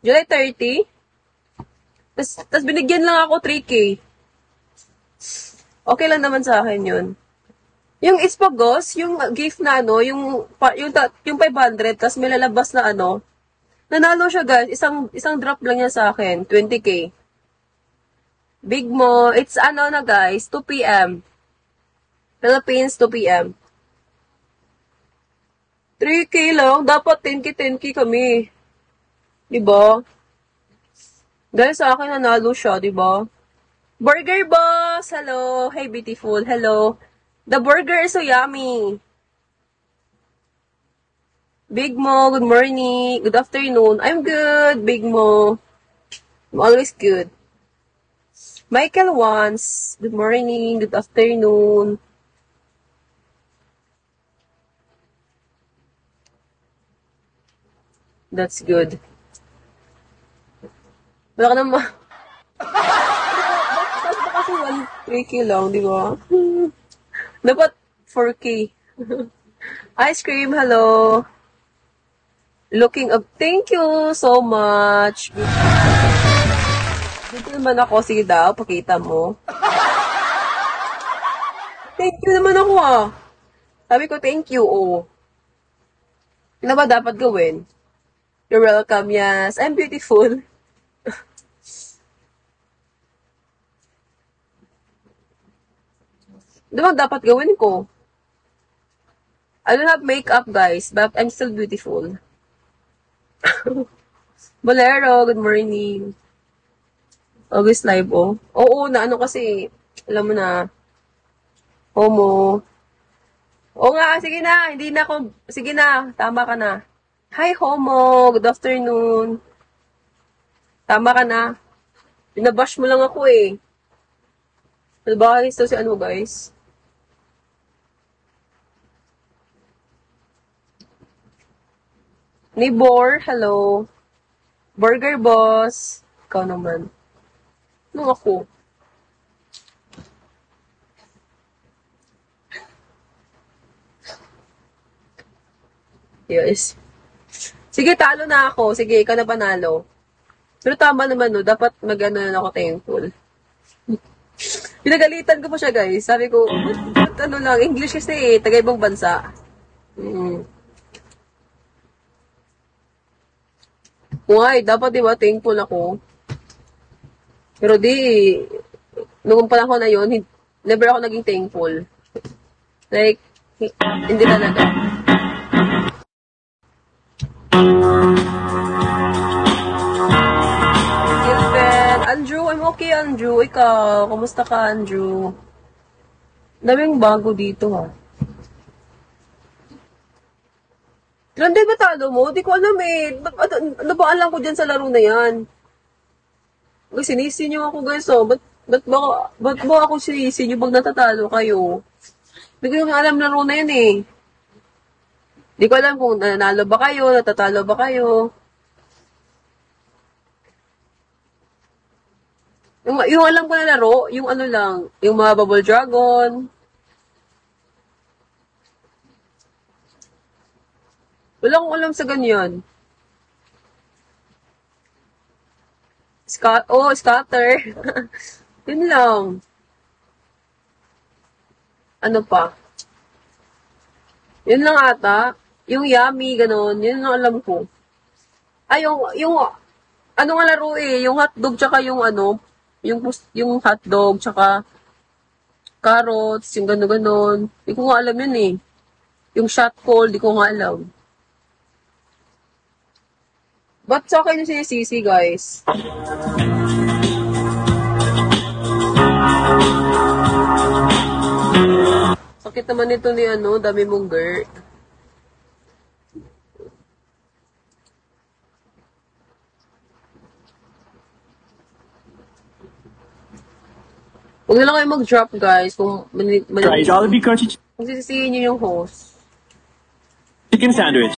July 30? Tas binigyan lang ako 3K. Okay lang naman sa akin yun. Yung Ispagos, yung gift na ano, yung 500, tas may lalabas na ano, nanalo siya guys, isang drop lang niya sa akin, 20K. Big Mo, it's ano na guys, 2 p.m. Philippines, 2 p.m. 3K lang, dapat 10K kami. Diba? Dahil sa akin nanalo siya, diba? Burger Boss! Hello! Hey, beautiful! Hello! The burger is so yummy! Big Mo, good morning! Good afternoon! I'm good, Big Mo! I'm always good. Michael Wans, good morning, good afternoon. That's good. Wala ka naman. Bakit ba kasi 3K lang, di ba? Dapat 4K. Ice cream, hello. Looking up. Thank you so much. Dito naman ako. Sige daw, pakita mo. Thank you naman ako ah. Sabi ko, thank you, oh. Ano ba dapat gawin? You're welcome, yes. I'm beautiful. Ano ba dapat gawin ko? I don't have makeup, guys, but I'm still beautiful. Bolero, good morning. Always live, oh. Oo, na ano kasi, alam mo na, homo. Oo nga, sige na, hindi na ako, sige na, tama ka na. Hi, homo, good afternoon. Tama ka na. Binabash mo lang ako eh. Diba, guys, si ano, guys? Nibor, hello. Burger Boss. Ikaw naman. Ano ako? Yes. Sige, talo na ako. Sige, ikaw na panalo. Pero tama naman, no? Dapat mag-ano na ako thankful. Pinagalitan ko pa siya, guys. Sabi ko, ba't ano lang, English kasi eh, taga-ibang bansa. Why? Dapat diba, thankful ako. Pero di, nung panahon na yun, never ako naging thankful. Like, hindi talaga. Gilbert, Andrew, I'm okay, Andrew. Ikaw, kumusta ka, Andrew? Daming bago dito, ha. 300 ba talo mo? Di ko alam eh. Ano ba alam ko dyan sa laro na yan? Sinisi nyo ako guys, oh. Ba't ba ako sinisi nyo pag natatalo kayo? Hindi ko yung alam laro na yan eh. Di ko alam kung nanalo ba kayo, natatalo ba kayo. Yung alam ko na laro, yung ano lang, yung mga Bubble Dragon. Wala akong alam sa ganyan. Scatter. Yun lang. Ano pa? Yun lang ata. Yung yummy, ganon. Yun lang alam ko. Ay, ano nga laro eh, yung hotdog tsaka yung ano, yung hotdog tsaka carrots, yung gano'n-ganon. Di ko nga alam yun eh. Yung shot call, di ko nga alam. Ba't sa akin yung sinisisi, guys? Sakit naman ito ni ano, dami mong girl. Huwag na lang kayo mag-drop, guys. Kung Jollibee Crunchy sisisihin nyo yung host. Chicken Sandwich.